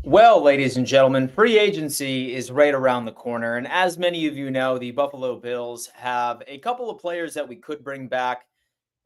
Well, ladies and gentlemen, free agency is right around the corner. And as many of you know, the Buffalo Bills have a couple of players that we could bring back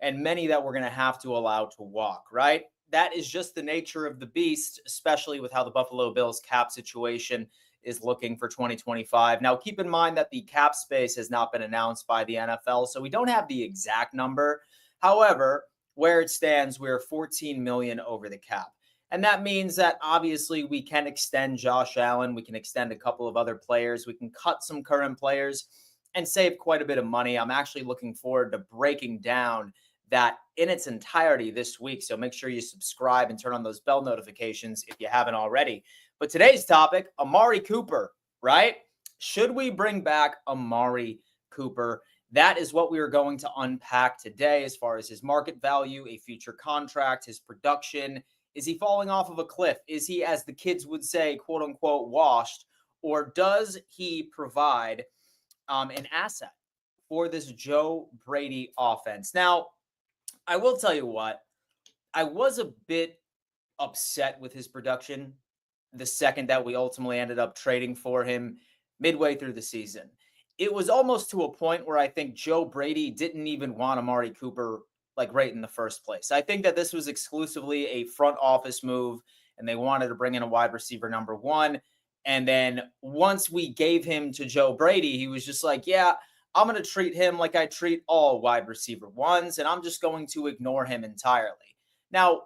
and many that we're going to have to allow to walk, right? That is just the nature of the beast, especially with how the Buffalo Bills cap situation is looking for 2025. Now, keep in mind that the cap space has not been announced by the NFL, so we don't have the exact number. However, where it stands, we're 14 million over the cap. And that means that obviously we can extend Josh Allen, we can extend a couple of other players, we can cut some current players and save quite a bit of money. I'm actually looking forward to breaking down that in its entirety this week. So make sure you subscribe and turn on those bell notifications if you haven't already. But today's topic, Amari Cooper, right? Should we bring back Amari Cooper? That is what we are going to unpack today as far as his market value, a future contract, his production. Is he falling off of a cliff? Is he, as the kids would say, quote unquote, washed? Or does he provide an asset for this Joe Brady offense? Now, I will tell you what, I was a bit upset with his production the second that we ultimately ended up trading for him midway through the season. It was almost to a point where I think Joe Brady didn't even want Amari Cooper like right in the first place. I think that this was exclusively a front office move and they wanted to bring in a wide receiver number one. And then once we gave him to Joe Brady, he was just like, yeah, I'm going to treat him like I treat all wide receiver ones, and I'm just going to ignore him entirely. Now,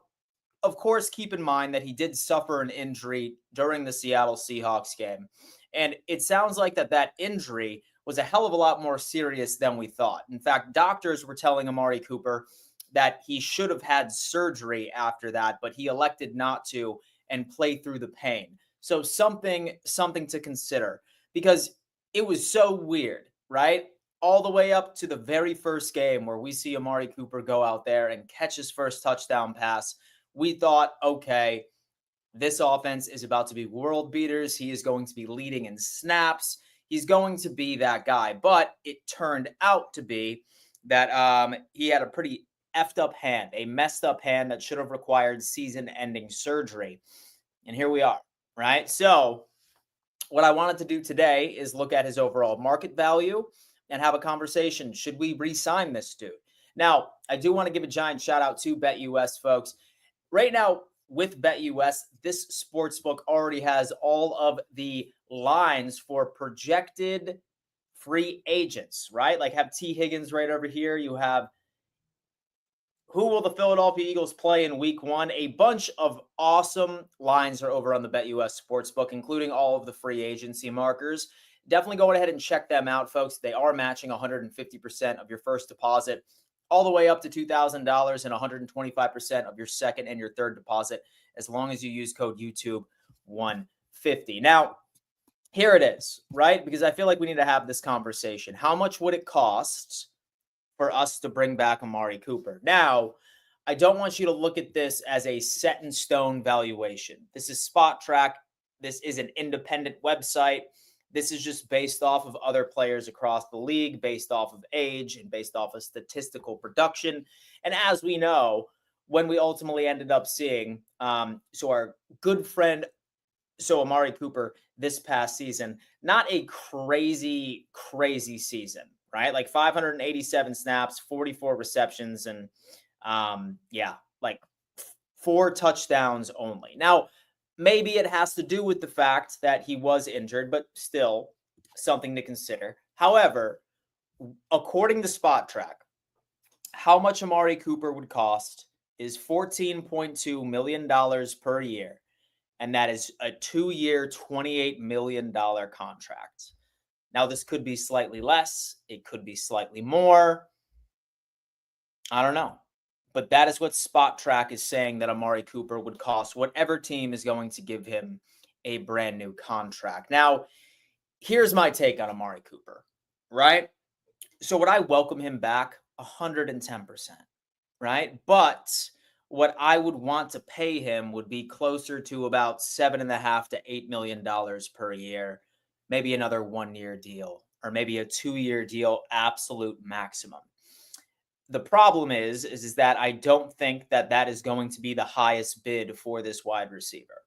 of course, keep in mind that he did suffer an injury during the Seattle Seahawks game. And it sounds like that injury was a hell of a lot more serious than we thought. In fact, doctors were telling Amari Cooper that he should have had surgery after that, but he elected not to and play through the pain. So something to consider because it was so weird, right? All the way up to the very first game where we see Amari Cooper go out there and catch his first touchdown pass. We thought, okay, this offense is about to be world beaters. He is going to be leading in snaps. He's going to be that guy. But it turned out to be that he had a pretty effed up hand, a messed up hand that should have required season ending surgery. And here we are, right? So, what I wanted to do today is look at his overall market value and have a conversation. Should we re sign this dude? Now, I do want to give a giant shout out to BetUS, folks. Right now, with BetUS, this sportsbook already has all of the lines for projected free agents, right? Like have T. Higgins right over here. You have who will the Philadelphia Eagles play in week one? A bunch of awesome lines are over on the BetUS Sportsbook, including all of the free agency markers. Definitely go ahead and check them out, folks. They are matching 150% of your first deposit, all the way up to $2,000 and 125% of your second and your third deposit, as long as you use code YouTube150. Now, here it is, right? Because I feel like we need to have this conversation. How much would it cost for us to bring back Amari Cooper? Now, I don't want you to look at this as a set in stone valuation. This is Spot Track. This is an independent website. This is just based off of other players across the league, based off of age and based off of statistical production. And as we know, when we ultimately ended up seeing, so our good friend, so Amari Cooper this past season, not a crazy season, right? Like 587 snaps, 44 receptions, and like 4 touchdowns only. Now, maybe it has to do with the fact that he was injured, but still something to consider. However, according to Spot Track, how much Amari Cooper would cost is $14.2 million per year. And that is a 2-year, $28 million contract. Now, this could be slightly less. It could be slightly more. I don't know. But that is what Spot Track is saying that Amari Cooper would cost whatever team is going to give him a brand new contract. Now, here's my take on Amari Cooper, right? So would I welcome him back? 110%, right? But what I would want to pay him would be closer to about $7.5 to $8 million per year, maybe another 1-year deal, or maybe a 2-year deal, absolute maximum. The problem is that I don't think that is going to be the highest bid for this wide receiver.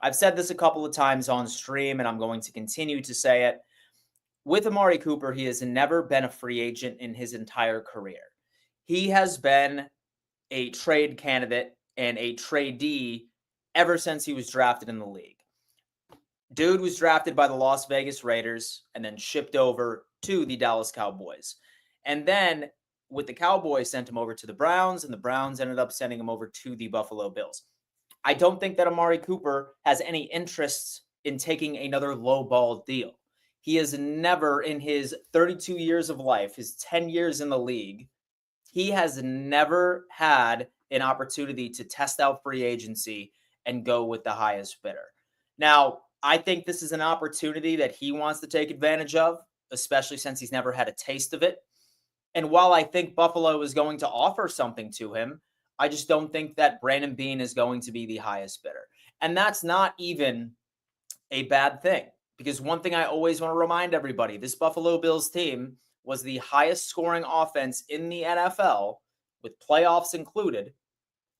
I've said this a couple of times on stream, and I'm going to continue to say it. With Amari Cooper, he has never been a free agent in his entire career. He has been a trade candidate and a tradee ever since he was drafted in the league. Dude was drafted by the Las Vegas Raiders and then shipped over to the Dallas Cowboys. And then with the Cowboys, sent him over to the Browns, and the Browns ended up sending him over to the Buffalo Bills. I don't think that Amari Cooper has any interest in taking another low ball deal. He has never, in his 32 years of life, his 10 years in the league, he has never had an opportunity to test out free agency and go with the highest bidder. Now, I think this is an opportunity that he wants to take advantage of, especially since he's never had a taste of it. And while I think Buffalo is going to offer something to him, I just don't think that Brandon Beane is going to be the highest bidder. And that's not even a bad thing, because one thing I always want to remind everybody, this Buffalo Bills team was the highest scoring offense in the NFL, with playoffs included,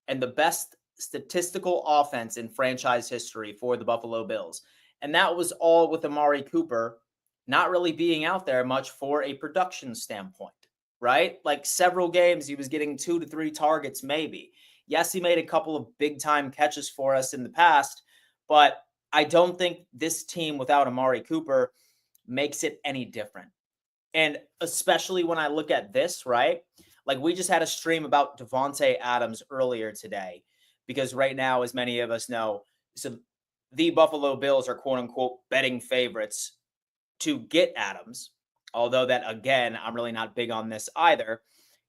and the best statistical offense in franchise history for the Buffalo Bills. And that was all with Amari Cooper not really being out there much for a production standpoint, right? Like several games, he was getting 2 to 3 targets, maybe. Yes, he made a couple of big time catches for us in the past, but I don't think this team without Amari Cooper makes it any different. And especially when I look at this, right? Like we just had a stream about Devontae Adams earlier today, because right now, as many of us know, so the Buffalo Bills are quote unquote betting favorites to get Adams. Although that, again, I'm really not big on this either.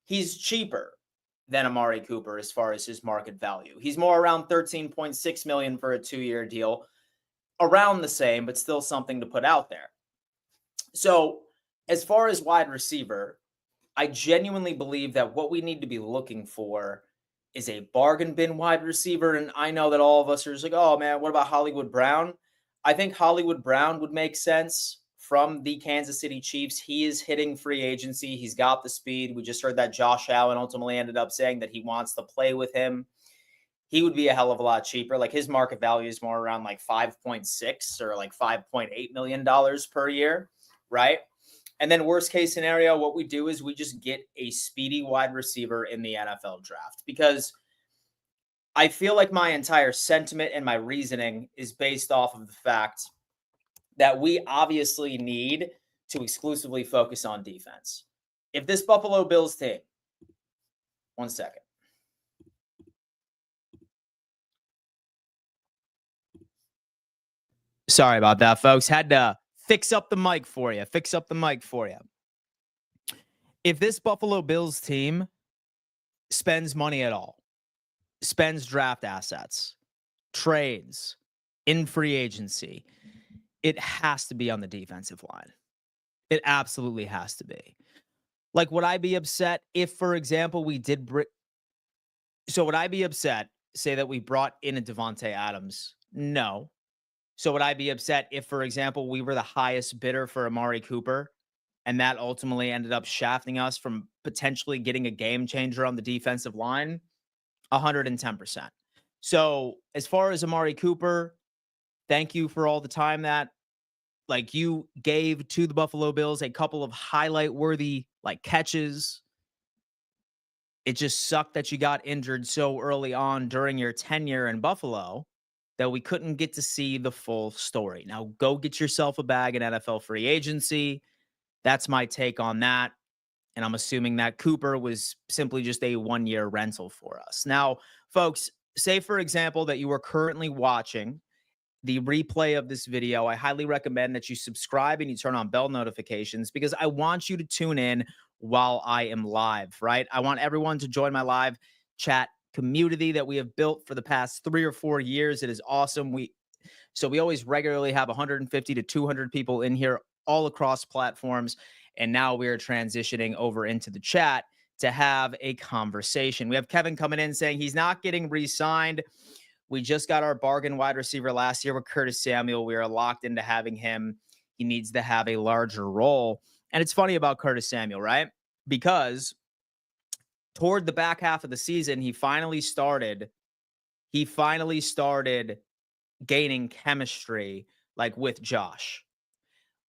He's cheaper than Amari Cooper as far as his market value. He's more around $13.6 million for a 2-year deal. Around the same, but still something to put out there. So as far as wide receiver, I genuinely believe that what we need to be looking for is a bargain bin wide receiver. And I know that all of us are just like, oh man, what about Hollywood Brown? I think Hollywood Brown would make sense from the Kansas City Chiefs. He is hitting free agency. He's got the speed. We just heard that Josh Allen ultimately ended up saying that he wants to play with him. He would be a hell of a lot cheaper. Like his market value is more around like 5.6 or like $5.8 million per year, right? And then worst case scenario, what we do is we just get a speedy wide receiver in the NFL draft, because I feel like my entire sentiment and my reasoning is based off of the fact that we obviously need to exclusively focus on defense. If this Buffalo Bills team, one second. Sorry about that, folks. Had to fix up the mic for you. If this Buffalo Bills team spends money at all, spends draft assets, trades, in free agency, it has to be on the defensive line. It absolutely has to be. Like, would I be upset if, for example, we did so would I be upset, say that we brought in a Devontae Adams? No. So would I be upset if, for example, we were the highest bidder for Amari Cooper and that ultimately ended up shafting us from potentially getting a game changer on the defensive line? 110%. So as far as Amari Cooper, thank you for all the time that like you gave to the Buffalo Bills, a couple of highlight worthy like catches. It just sucked that you got injured so early on during your tenure in Buffalo that we couldn't get to see the full story. Now go get yourself a bag in NFL free agency. That's my take on that. And I'm assuming that Cooper was simply just a 1-year rental for us. Now, folks, say, for example, that you are currently watching the replay of this video. I highly recommend that you subscribe and you turn on bell notifications, because I want you to tune in while I am live, right? I want everyone to join my live chat community that we have built for the past 3 or 4 years. It is awesome. We always regularly have 150 to 200 people in here all across platforms. And now we are transitioning over into the chat to have a conversation. We have Kevin coming in saying he's not getting re-signed. We just got our bargain wide receiver last year with Curtis Samuel. We are locked into having him. He needs to have a larger role. And it's funny about Curtis Samuel, right? Because toward the back half of the season, he finally started gaining chemistry like with Josh.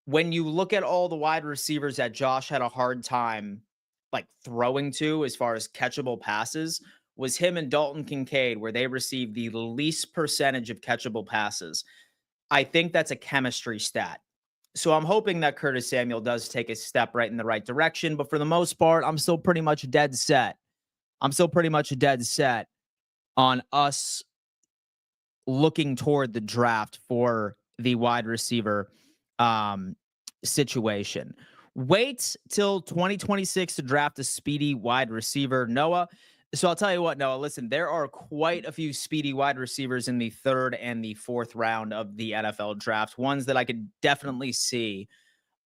When you look at all the wide receivers that Josh had a hard time like throwing to as far as catchable passes, was him and Dalton Kincaid, where they received the least percentage of catchable passes. I think that's a chemistry stat. So I'm hoping that Curtis Samuel does take a step right in the right direction. But for the most part, I'm still pretty much dead set. I'm still pretty much dead set on us looking toward the draft for the wide receiver um, situation. Wait till 2026 to draft a speedy wide receiver, Noah. So I'll tell you what, Noah, listen, there are quite a few speedy wide receivers in the third and the fourth round of the NFL draft, ones that I could definitely see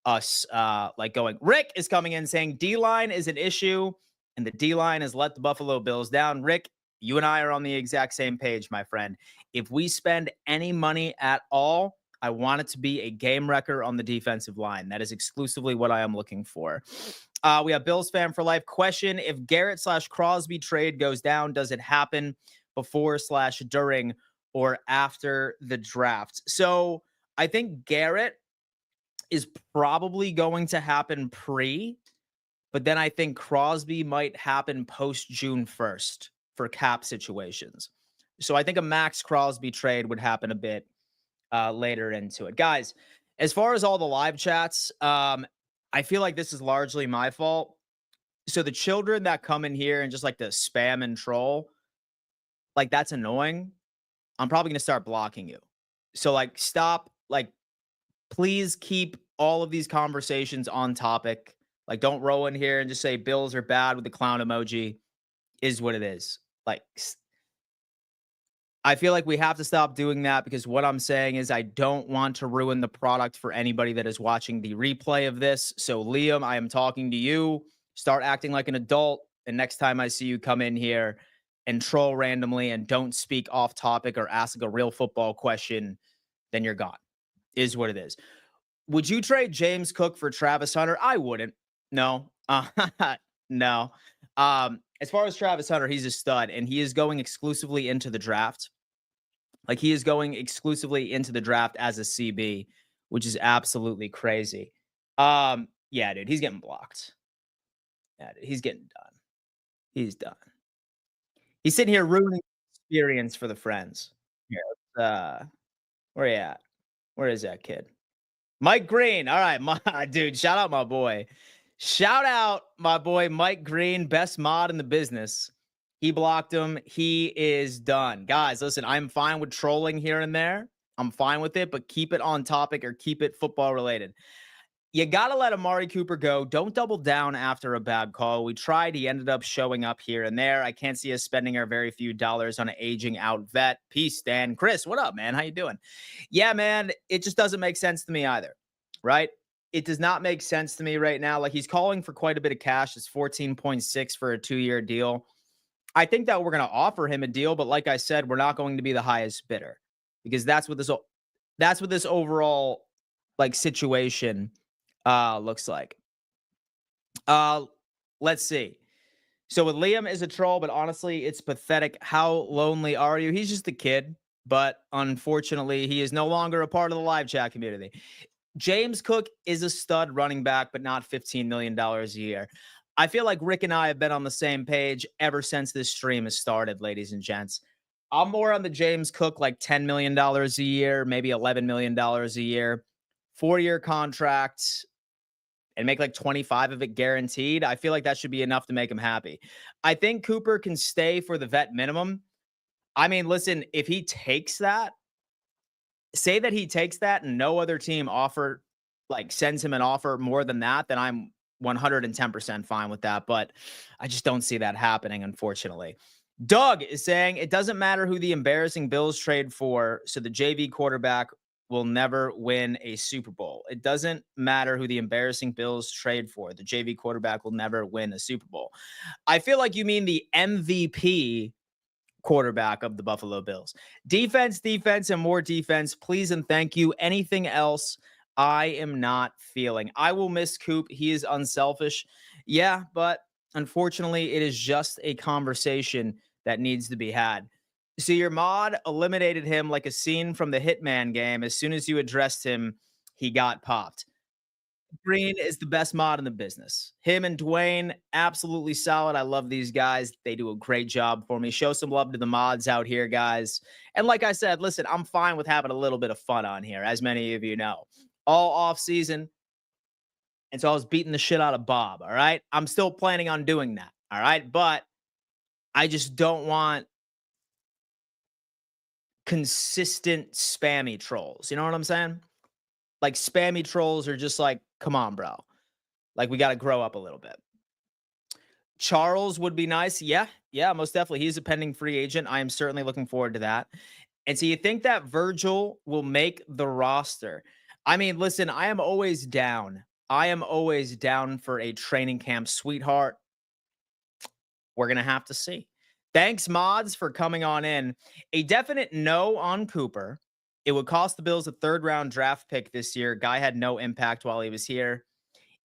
us like going. Rick is coming in saying D-line is an issue and the D-line has let the Buffalo Bills down. Rick, you and I are on the exact same page, my friend. If we spend any money at all, I want it to be a game wrecker on the defensive line. That is exclusively what I am looking for. We have Bills fan for life question. If Garrett/Crosby trade goes down, does it happen before/during or after the draft? So I think Garrett is probably going to happen but then I think Crosby might happen post June 1st for cap situations. So I think a Max Crosby trade would happen a bit later into it. Guys, as far as all the live chats, I feel like this is largely my fault. So the children that come in here and just like to spam and troll, like that's annoying. I'm probably going to start blocking you. So like stop, like please keep all of these conversations on topic. Like don't roll in here and just say Bills are bad with the clown emoji is what it is. Like I feel like we have to stop doing that because what I'm saying is I don't want to ruin the product for anybody that is watching the replay of this. So, Liam, I am talking to you. Start acting like an adult. And next time I see you come in here and troll randomly and don't speak off topic or ask a real football question, then you're gone. Is what it is. Would you trade James Cook for Travis Hunter? I wouldn't. No. No. As far as Travis Hunter, he's a stud and he is going exclusively into the draft. Like he is going exclusively into the draft as a CB, which is absolutely crazy. Yeah, dude, he's getting blocked. Yeah, dude, he's getting done. He's done. He's sitting here ruining the experience for the friends. Here, where you at? Where is that kid? Mike Green. All right, dude, shout out my boy. Shout out my boy Mike Green, best mod in the business. He blocked him. He is done. Guys, listen, I'm fine with trolling here and there. I'm fine with it, but keep it on topic or keep it football related. You got to let Amari Cooper go. Don't double down after a bad call. We tried. He ended up showing up here and there. I can't see us spending our very few dollars on an aging out vet. Peace, Dan. Chris, what up, man? How you doing? Yeah, man, it just doesn't make sense to me either, right? It does not make sense to me right now. Like he's calling for quite a bit of cash. It's 14.6 for a 2-year deal. I think that we're going to offer him a deal, but like I said, we're not going to be the highest bidder because that's what this overall like situation looks like. Let's see. So with Liam is a troll, but honestly, it's pathetic. How lonely are you? He's just a kid, but unfortunately, he is no longer a part of the live chat community. James Cook is a stud running back, but not $15 million a year. I feel like Rick and I have been on the same page ever since this stream has started, ladies and gents. I'm more on the James Cook, like $10 million a year, maybe $11 million a year, 4-year contract, and make like 25 of it guaranteed. I feel like that should be enough to make him happy. I think Cooper can stay for the vet minimum. I mean, listen, if he takes that, say that he takes that and no other team sends him an offer more than that, then I'm 110% fine with that. But I just don't see that happening, unfortunately. Doug is saying it doesn't matter who the embarrassing Bills trade for, so the JV quarterback will never win a Super Bowl. It doesn't matter who the embarrassing Bills trade for. The JV quarterback will never win a Super Bowl. I feel like you mean the MVP quarterback of the Buffalo Bills. Defense, and more defense, please and thank you. Anything else, I am not feeling. I will miss Coop. He is unselfish. Yeah, but unfortunately, it is just a conversation that needs to be had. So your mod eliminated him like a scene from the Hitman game. As soon as you addressed him, he got popped. Green is the best mod in the business. Him and Dwayne, absolutely solid. I love these guys. They do a great job for me. Show some love to the mods out here, guys. And like I said, listen, I'm fine with having a little bit of fun on here, as many of you know. All off season. And so I was beating the shit out of Bob. All right. I'm still planning on doing that. All right. But I just don't want consistent spammy trolls. You know what I'm saying? Like spammy trolls are just like, come on, bro. Like we got to grow up a little bit. Charles would be nice. Yeah, yeah, most definitely. He's a pending free agent. I am certainly looking forward to that. And so you think that Virgil will make the roster? I mean, listen, I am always down. I am always down for a training camp sweetheart. We're going to have to see. Thanks, mods, for coming on in. A definite no on Cooper. It would cost the Bills a third-round draft pick this year. Guy had no impact while he was here.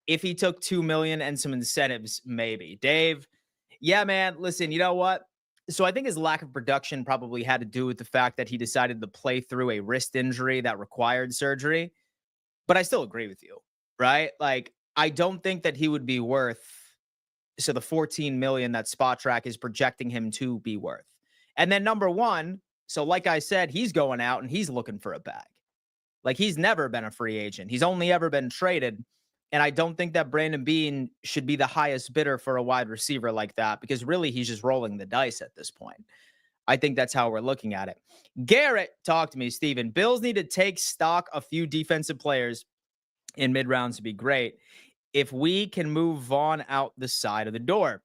If he took $2 million and some incentives, maybe. Dave, yeah, man, listen, you know what? So I think his lack of production probably had to do with the fact that he decided to play through a wrist injury that required surgery. But I still agree with you, right? Like, I don't think that he would be worth the 14 million that Spot Track is projecting him to be worth. And then number one, so like I said, he's going out and he's looking for a bag. Like he's never been a free agent. He's only ever been traded. And I don't think that Brandon Beane should be the highest bidder for a wide receiver like that, because really he's just rolling the dice at this point. I think that's how we're looking at it. Garrett, talk to me, Steven. Bills need to take stock a few defensive players in mid rounds to be great. If we can move Vaughn out the side of the door.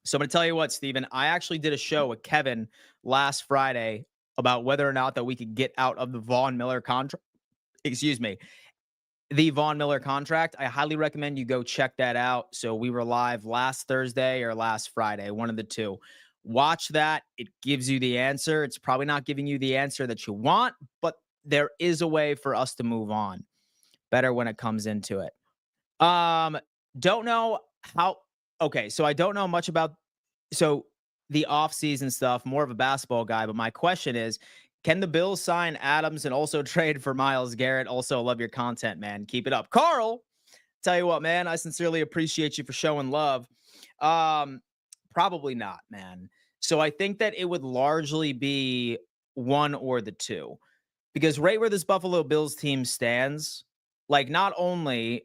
So I'm going to tell you what, Steven, I actually did a show with Kevin last Friday about whether or not that we could get out of the Von Miller contract. Excuse me. The Von Miller contract. I highly recommend you go check that out. So we were live last Thursday or last Friday, one of the two. Watch that. It gives you the answer. It's probably not giving you the answer that you want, but there is a way for us to move on. Better when it comes into it. Don't know how. Okay, so I don't know much about the offseason stuff, more of a basketball guy, but my question is, can the Bills sign Adams and also trade for Myles Garrett? Also, love your content, man. Keep it up. Carl, tell you what, man, I sincerely appreciate you for showing love. Probably not, man. So I think that it would largely be one or the two, because right where this Buffalo Bills team stands, like not only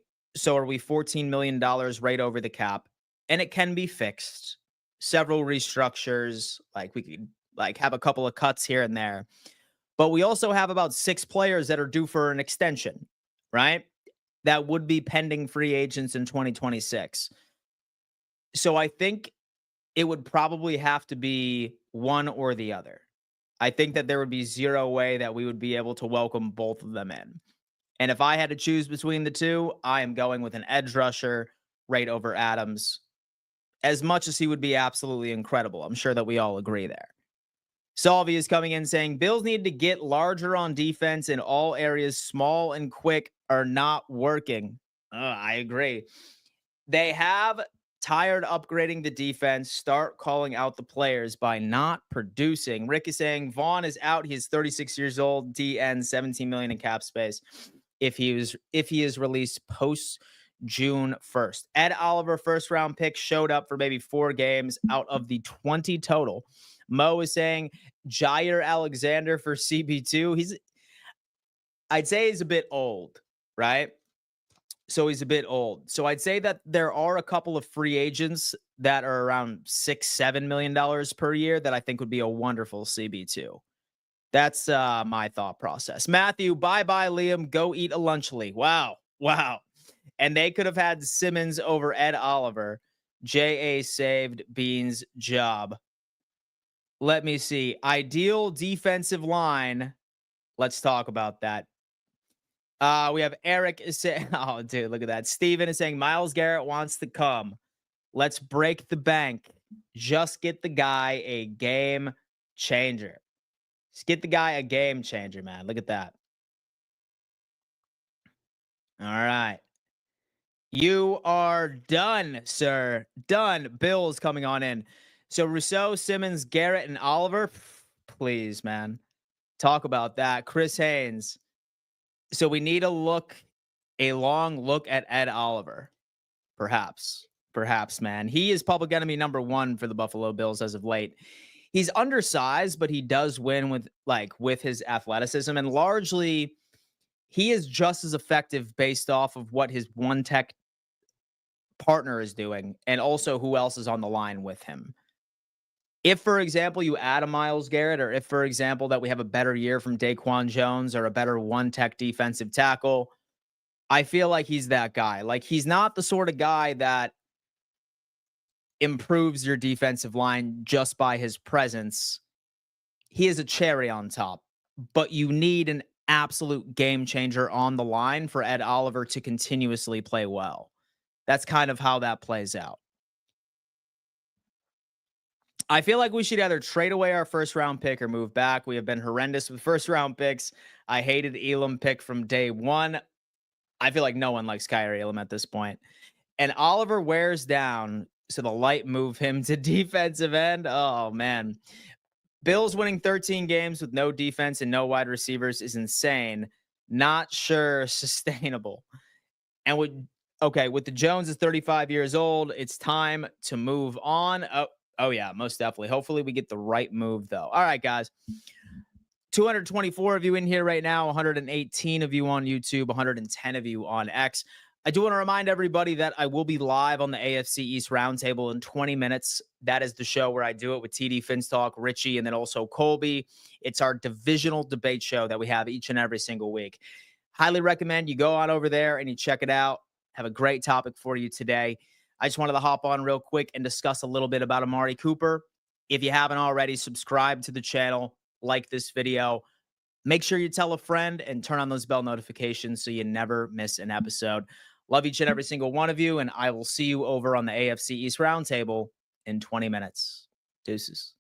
are we $14 million right over the cap, and it can be fixed, several restructures, like we could like have a couple of cuts here and there. But we also have about 6 players that are due for an extension, right? That would be pending free agents in 2026. So I think it would probably have to be one or the other. I think that there would be zero way that we would be able to welcome both of them in. And if I had to choose between the two, I am going with an edge rusher right over Adams. As much as he would be absolutely incredible, I'm sure that we all agree there. Salvi is coming in saying, Bills need to get larger on defense in all areas. Small and quick are not working. I agree. They have tired upgrading the defense. Start calling out the players by not producing. Rick is saying Vaughn is out. He's 36 years old. DN, 17 million in cap space. If he is released post June 1st. Ed Oliver, first round pick, showed up for maybe 4 games out of the 20 total. Mo is saying Jair Alexander for CB2. I'd say he's a bit old, right? So he's a bit old. So I'd say that there are a couple of free agents that are around $6-7 million per year that I think would be a wonderful CB2. That's my thought process. Matthew, bye-bye, Liam. Go eat a lunchly. Wow. And they could have had Simmons over Ed Oliver. J.A. saved Bean's job. Let me see. Ideal defensive line. Let's talk about that. We have Eric is saying, oh, dude, look at that. Steven is saying Myles Garrett wants to come. Let's break the bank. Just get the guy a game changer. Just get the guy a game changer, man. Look at that. All right. You are done, sir. Done. Bills coming on in. So Rousseau, Simmons, Garrett, and Oliver. please, man. Talk about that. Chris Haynes. So we need a long look at Ed Oliver. Perhaps. Perhaps, man. He is public enemy number one for the Buffalo Bills as of late. He's undersized, but he does win with his athleticism, and largely he is just as effective based off of what his one tech partner is doing and also who else is on the line with him. If, for example, you add a Myles Garrett, or if, for example, that we have a better year from Daquan Jones or a better one tech defensive tackle, I feel like he's that guy. Like, he's not the sort of guy that improves your defensive line just by his presence. He is a cherry on top, but you need an absolute game changer on the line for Ed Oliver to continuously play well. That's kind of how that plays out. I feel like we should either trade away our first round pick or move back. We have been horrendous with first round picks. I hated Elam pick from day one. I feel like no one likes Kyrie Elam at this point. And Oliver wears down, so the light move him to defensive end. Oh, man. Bills winning 13 games with no defense and no wide receivers is insane. Not sure sustainable. And with the Jones is 35 years old, it's time to move on. Oh yeah, most definitely. Hopefully we get the right move though. All right, guys. 224 of you in here right now, 118 of you on YouTube, 110 of you on X. I do want to remind everybody that I will be live on the AFC East Roundtable in 20 minutes. That is the show where I do it with TD Finstock, Richie, and then also Colby. It's our divisional debate show that we have each and every single week. Highly recommend you go on over there and you check it out. Have a great topic for you today. I just wanted to hop on real quick and discuss a little bit about Amari Cooper. If you haven't already, subscribe to the channel, like this video. Make sure you tell a friend and turn on those bell notifications so you never miss an episode. Love each and every single one of you, and I will see you over on the AFC East Roundtable in 20 minutes. Deuces.